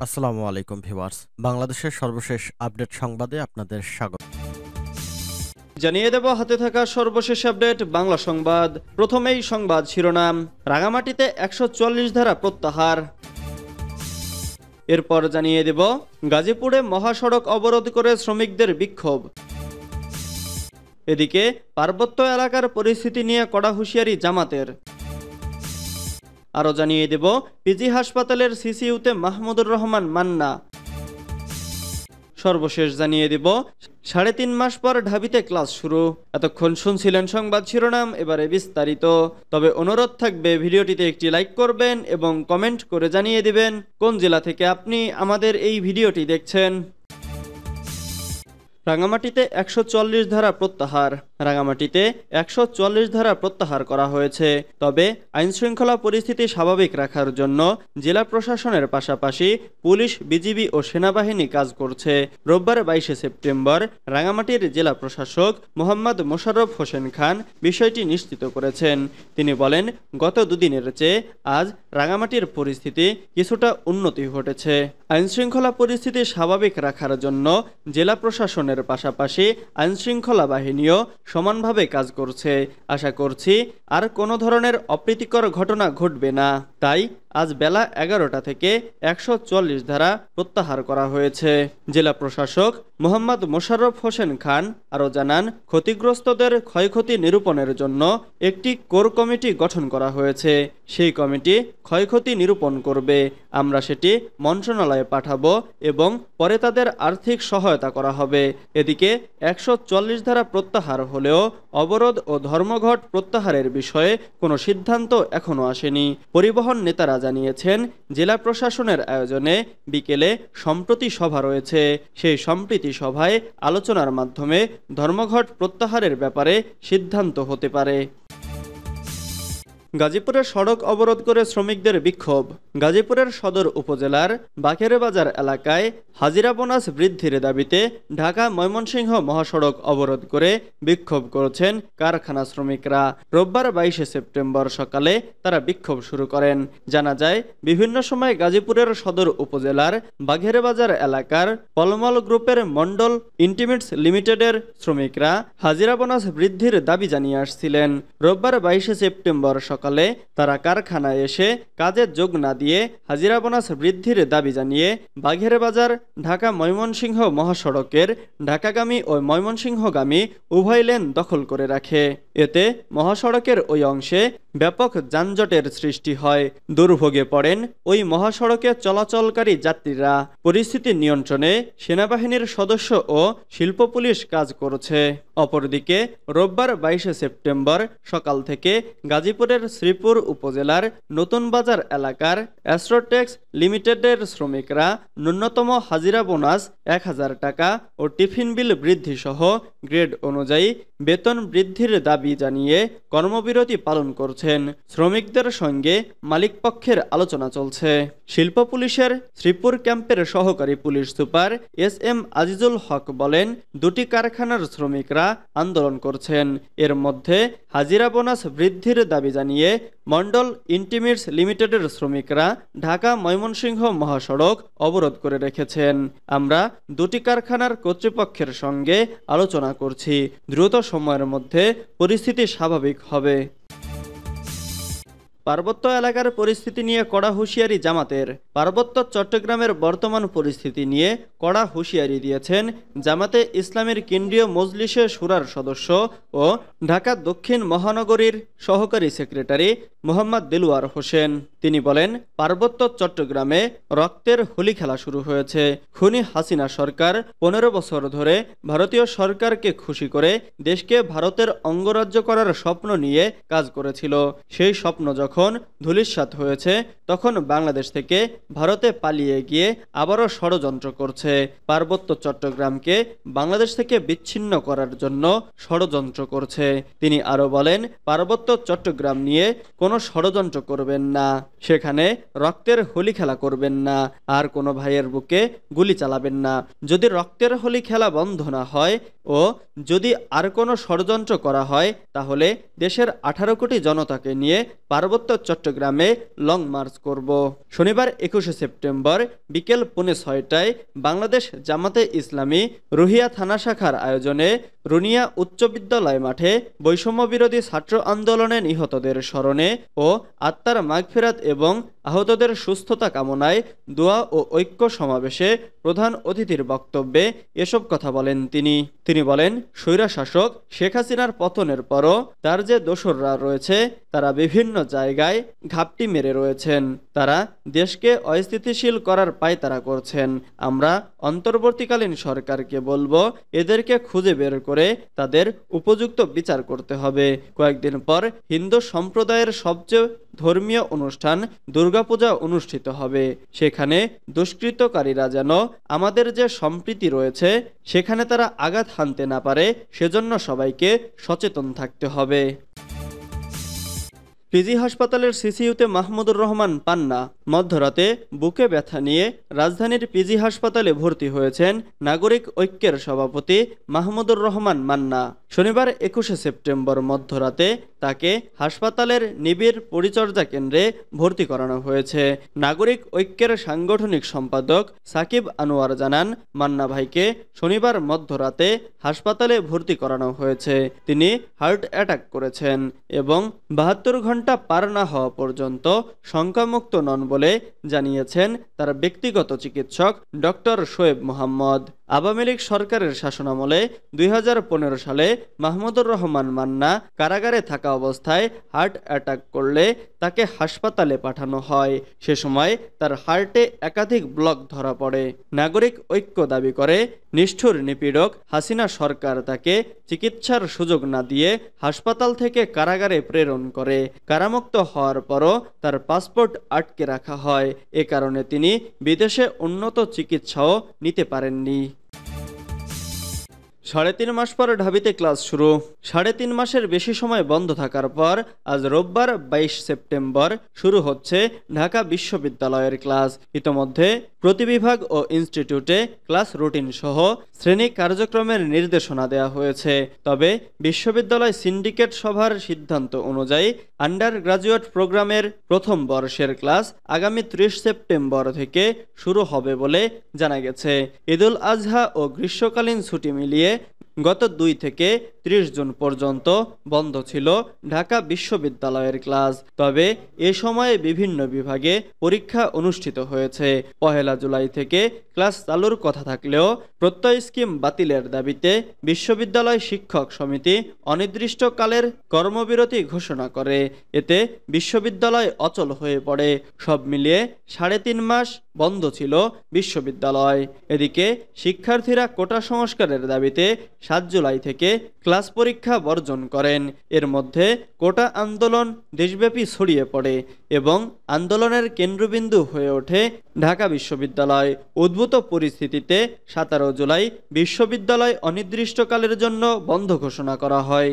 আসসালামু আলাইকুম ভিউয়ার্স। বাংলাদেশের সর্বশেষ আপডেট সংবাদে আপনাদের স্বাগত। জানিয়ে দেব হাতে থাকা সর্বশেষ আপডেট বাংলা সংবাদ। প্রথমেই সংবাদ শিরোনাম, রাঙামাটিতে ১৪৪ ধারা প্রত্যাহার। এরপর জানিয়ে দেব গাজীপুরে মহাসড়ক অবরোধ করে শ্রমিকদের বিক্ষোভ। এদিকে পার্বত্য এলাকার পরিস্থিতি নিয়ে কড়া হুঁশিয়ারি জামাতের। আরও জানিয়ে দেব পিজি হাসপাতালের সিসিইউতে মাহমুদুর রহমান মান্না। সর্বশেষ জানিয়ে দেব ৩.৫ মাস পর ঢাবিতে ক্লাস শুরু। এতক্ষণ শুনছিলেন সংবাদ শিরোনাম, এবারে বিস্তারিত। তবে অনুরোধ থাকবে ভিডিওটিতে একটি লাইক করবেন এবং কমেন্ট করে জানিয়ে দিবেন কোন জেলা থেকে আপনি আমাদের এই ভিডিওটি দেখছেন। রাঙামাটিতে ১৪৪ ধারা প্রত্যাহার। রাঙামাটিতে ১৪৪ ধারা প্রত্যাহার করা হয়েছে। তবে আইনশৃঙ্খলা পরিস্থিতি স্বাভাবিক রাখার জন্য জেলা প্রশাসনের পাশাপাশি পুলিশ, বিজিবি ও সেনাবাহিনী কাজ করছে। রোববার ২২ সেপ্টেম্বর রাঙামাটির জেলা প্রশাসক মোহাম্মদ মোশাররফ হোসেন খান বিষয়টি নিশ্চিত করেছেন। তিনি বলেন, গত দুদিনের চেয়ে আজ রাঙামাটির পরিস্থিতি কিছুটা উন্নতি ঘটেছে। আইনশৃঙ্খলা পরিস্থিতি স্বাভাবিক রাখার জন্য জেলা প্রশাসনের পাশাপাশি আইনশৃঙ্খলা বাহিনীও সমানভাবে কাজ করছে। আশা করছি আর কোনো ধরনের অপ্রীতিকর ঘটনা ঘটবে না। তাই আজ বেলা ১১টা থেকে ১৪৪ ধারা প্রত্যাহার করা হয়েছে। জেলা প্রশাসক মোহাম্মদ মোশাররফ হোসেন খান আরও জানান, ক্ষতিগ্রস্তদের ক্ষয়ক্ষতি নিরূপণের জন্য একটি কোর কমিটি গঠন করা হয়েছে। সেই কমিটি ক্ষয়ক্ষতি নিরূপণ করবে। আমরা সেটি মন্ত্রণালয়ে পাঠাবো এবং পরে তাদের আর্থিক সহায়তা করা হবে। এদিকে ১৪৪ ধারা প্রত্যাহার হলেও অবরোধ ও ধর্মঘট প্রত্যাহারের বিষয়ে কোনো সিদ্ধান্ত এখনো আসেনি। পরিবহন নেতারা জানিয়েছেন, জেলা প্রশাসনের আয়োজনে বিকেলে সম্প্রতি সভা রয়েছে। সেই সম্প্রীতি সভায় আলোচনার মাধ্যমে ধর্মঘট প্রত্যাহারের ব্যাপারে সিদ্ধান্ত হতে পারে। গাজীপুরে সড়ক অবরোধ করে শ্রমিকদের বিক্ষোভ। গাজীপুরের সদর উপজেলার বাকেরবাজার এলাকায় হাজিরা বোনাস বৃদ্ধির দাবিতে ঢাকা ময়মনসিংহ মহাসড়ক অবরোধ করে বিক্ষোভ করেছেন কারখানা শ্রমিকরা। রোববার ২২ সেপ্টেম্বর সকালে তারা বিক্ষোভ শুরু করেন। জানা যায়, বিভিন্ন সময় গাজীপুরের সদর উপজেলার বাঘেরবাজার এলাকার পলমল গ্রুপের মন্ডল ইন্টিমেটস লিমিটেডের শ্রমিকরা হাজিরা বোনাস বৃদ্ধির দাবি জানিয়ে আসছিলেন। রোববার ২২ সেপ্টেম্বর সকালে তারা কারখানায় এসে কাজে যোগ না দিয়ে হাজিরা বোনাস বৃদ্ধির দাবি জানিয়ে বাঘেরবাজার ঢাকা ময়মনসিংহ মহাসড়কের ঢাকাগামী ও ময়মনসিংহগামী উভয় লেন দখল করে রাখে। এতে মহাসড়কের ওই অংশে ব্যাপক যানজটের সৃষ্টি হয়। দুর্ভোগে পড়েন ওই মহাসড়কে চলাচলকারী যাত্রীরা। পরিস্থিতি নিয়ন্ত্রণে সেনাবাহিনীর সদস্য ও শিল্প পুলিশ কাজ করছে। অপরদিকে রোববার ২২ সেপ্টেম্বর সকাল থেকে গাজীপুরের শ্রীপুর উপজেলার নতুন বাজার এলাকার অ্যাস্ট্রোটেক্স লিমিটেডের শ্রমিকরা ন্যূনতম হাজিরা বোনাস ১,০০০ টাকা ও টিফিন বিল বৃদ্ধি সহ গ্রেড অনুযায়ী বেতন বৃদ্ধির দাবি জানিয়ে কর্মবিরতি পালন করছেন। শ্রমিকদের সঙ্গে মালিকপক্ষের আলোচনা চলছে। শিল্প পুলিশের শ্রীপুর ক্যাম্পের সহকারী পুলিশ সুপার এস.এম. আজিজুল হক বলেন, দুটি কারখানার শ্রমিকরা আন্দোলন করছেন। এর মধ্যে হাজিরা বোনাস বৃদ্ধির দাবি জানিয়ে মন্ডল ইন্টিমেটস লিমিটেডের শ্রমিকরা ঢাকা ময়মনসিংহ মহাসড়ক অবরোধ করে রেখেছেন। আমরা দুটি কারখানার কর্তৃপক্ষের সঙ্গে আলোচনা করছি। দ্রুত সময়ের মধ্যে পরিস্থিতি স্বাভাবিক হবে। পার্বত্য এলাকার পরিস্থিতি নিয়ে কড়া হুঁশিয়ারি জামাতের। পার্বত্য চট্টগ্রামের বর্তমান পরিস্থিতি নিয়ে কড়া হুঁশিয়ারি দিয়েছেন জামাতে ইসলামের কেন্দ্রীয় মজলিসে শুরার সদস্য ও ঢাকা দক্ষিণ মহানগরীর সহকারী সেক্রেটারি মোহাম্মদ দেলোয়ার হোসেন। তিনি বলেন, পার্বত্য চট্টগ্রামে রক্তের হোলি খেলা শুরু হয়েছে। খুনি হাসিনা সরকার ১৫ বছর ধরে ভারতীয় সরকারকে খুশি করে দেশকে ভারতের অঙ্গরাজ্য করার স্বপ্ন নিয়ে কাজ করেছিল। সেই স্বপ্ন যখন ধূলিসাৎ হয়েছে, তখন বাংলাদেশ থেকে ভারতে পালিয়ে গিয়ে আবারও ষড়যন্ত্র করছে। পার্বত্য চট্টগ্রামকে বাংলাদেশ থেকে বিচ্ছিন্ন করার জন্য ষড়যন্ত্র করছে। তিনি আরো বলেন, পার্বত্য চট্টগ্রাম নিয়ে কোনো ষড়যন্ত্র করবেন না, সেখানে রক্তের হোলি খেলা করবেন না, আর কোনো ভাইয়ের বুকে গুলি চালাবেন না। যদি রক্তের হোলি খেলা বন্ধ না হয়, ও যদি আর কোনো ষড়যন্ত্র করা হয় তাহলে দেশের 18 কোটি জনতাকে নিয়ে পার্বত্য চট্টগ্রামে লং মার্চ করব। শনিবার 21শে সেপ্টেম্বর বিকেল 6:45টায় বাংলাদেশ জামাতে ইসলামী রুহিয়া থানা শাখার আয়োজনে রুনিয়া উচ্চ বিদ্যালয় মাঠে বৈষম্য বিরোধী ছাত্র আন্দোলনে নিহতদের স্মরণে ও আত্মার মাগফিরাত এবং আহতদের সুস্থতা কামনায় দোয়া ও ঐক্য সমাবেশে প্রধান অতিথির বক্তব্যে এসব কথা বলেন তিনি বলেন, স্বৈরশাসক শেখ হাসিনার পতনের পরও তার যে দোসররা রয়েছে তারা বিভিন্ন জায়গায় ঘাপটি মেরে রয়েছেন। তারা দেশকে অস্থিতিশীল করার পায়তারা করছেন। আমরা অন্তর্বর্তীকালীন সরকারকে বলবো এদেরকে খুঁজে বের করে তাদের উপযুক্ত বিচার করতে হবে। কয়েকদিন পর হিন্দু সম্প্রদায়ের সবচেয়ে ধর্মীয় অনুষ্ঠান দুর্গাপূজা অনুষ্ঠিত হবে। সেখানে দুষ্কৃতকারীরা যেন আমাদের যে সম্প্রীতি রয়েছে সেখানে তারা আঘাত হানতে না পারে, সেজন্য সবাইকে সচেতন থাকতে হবে। পিজি হাসপাতালের সিসিইউতে মাহমুদুর রহমান পান্না মধ্যরাতে বুকে ব্যথা নিয়ে রাজধানীর পিজি হাসপাতালে ভর্তি হয়েছেন নাগরিক ঐক্যের সভাপতি মাহমুদুর রহমান মান্না। শনিবার 21শে সেপ্টেম্বর মধ্যরাতে তাকে হাসপাতালের নিবিড় পরিচর্যা কেন্দ্রে ভর্তি করানো হয়েছে। নাগরিক ঐক্যের সাংগঠনিক সম্পাদক সাকিব আনোয়ার জানান, মান্না ভাইকে শনিবার মধ্যরাতে হাসপাতালে ভর্তি করানো হয়েছে। তিনি হার্ট অ্যাটাক করেছেন এবং 72 ঘন্টা পার না হওয়া পর্যন্ত শঙ্কামুক্ত নন বলে জানিয়েছেন তার ব্যক্তিগত চিকিৎসক ডক্টর শোয়েব মোহাম্মদ। আওয়ামী লীগ সরকারের শাসনামলে 2015 সালে মাহমুদুর রহমান মান্না কারাগারে থাকা অবস্থায় হার্ট অ্যাটাক করলে তাকে হাসপাতালে পাঠানো হয়। সে সময় তার হার্টে একাধিক ব্লক ধরা পড়ে। নাগরিক ঐক্য দাবি করে, নিষ্ঠুর নিপীড়ক হাসিনা সরকার তাকে চিকিৎসার সুযোগ না দিয়ে হাসপাতাল থেকে কারাগারে প্রেরণ করে। কারামুক্ত হওয়ার পরও তার পাসপোর্ট আটকে রাখা হয়। এ কারণে তিনি বিদেশে উন্নত চিকিৎসাও নিতে পারেননি। 3.5 মাস পর ঢাবিতে ক্লাস শুরু। 3.5 মাসের বেশি সময় বন্ধ থাকার পর আজ রোববার 22 সেপ্টেম্বর শুরু হচ্ছে ঢাকা বিশ্ববিদ্যালয়ের ক্লাস। ইতোমধ্যে প্রতি বিভাগ ও ইনস্টিটিউটে ক্লাস রুটিন সহ শ্রেণী কার্যক্রমের নির্দেশনা দেওয়া হয়েছে। তবে বিশ্ববিদ্যালয় সিন্ডিকেট সভার সিদ্ধান্ত অনুযায়ী আন্ডার গ্রাজুয়েট প্রোগ্রামের প্রথম বর্ষের ক্লাস আগামী 30 সেপ্টেম্বর থেকে শুরু হবে বলে জানা গেছে। ঈদুল আজহা ও গ্রীষ্মকালীন ছুটি মিলিয়ে গত 2 থেকে 30 জুন পর্যন্ত বন্ধ ছিল ঢাকা বিশ্ববিদ্যালয়ের ক্লাস। তবে এ সময়ে বিভিন্ন বিভাগে পরীক্ষা অনুষ্ঠিত হয়েছে। 1 জুলাই থেকে ক্লাস চালুর কথা থাকলেও প্রত্যয় স্কিম বাতিলের দাবিতে বিশ্ববিদ্যালয় শিক্ষক সমিতি অনির্দিষ্টকালের কর্মবিরতি ঘোষণা করে। এতে বিশ্ববিদ্যালয় অচল হয়ে পড়ে। সব মিলিয়ে 3.5 মাস বন্ধ ছিল বিশ্ববিদ্যালয়। এদিকে শিক্ষার্থীরা কোটা সংস্কারের দাবিতে 7 জুলাই থেকে ক্লাস পরীক্ষা বর্জন করেন। এর মধ্যে কোটা আন্দোলন দেশব্যাপী ছড়িয়ে পড়ে এবং আন্দোলনের কেন্দ্রবিন্দু হয়ে ওঠে ঢাকা বিশ্ববিদ্যালয়। উদ্ভূত পরিস্থিতিতে 17 জুলাই বিশ্ববিদ্যালয় অনির্দিষ্টকালের জন্য বন্ধ ঘোষণা করা হয়।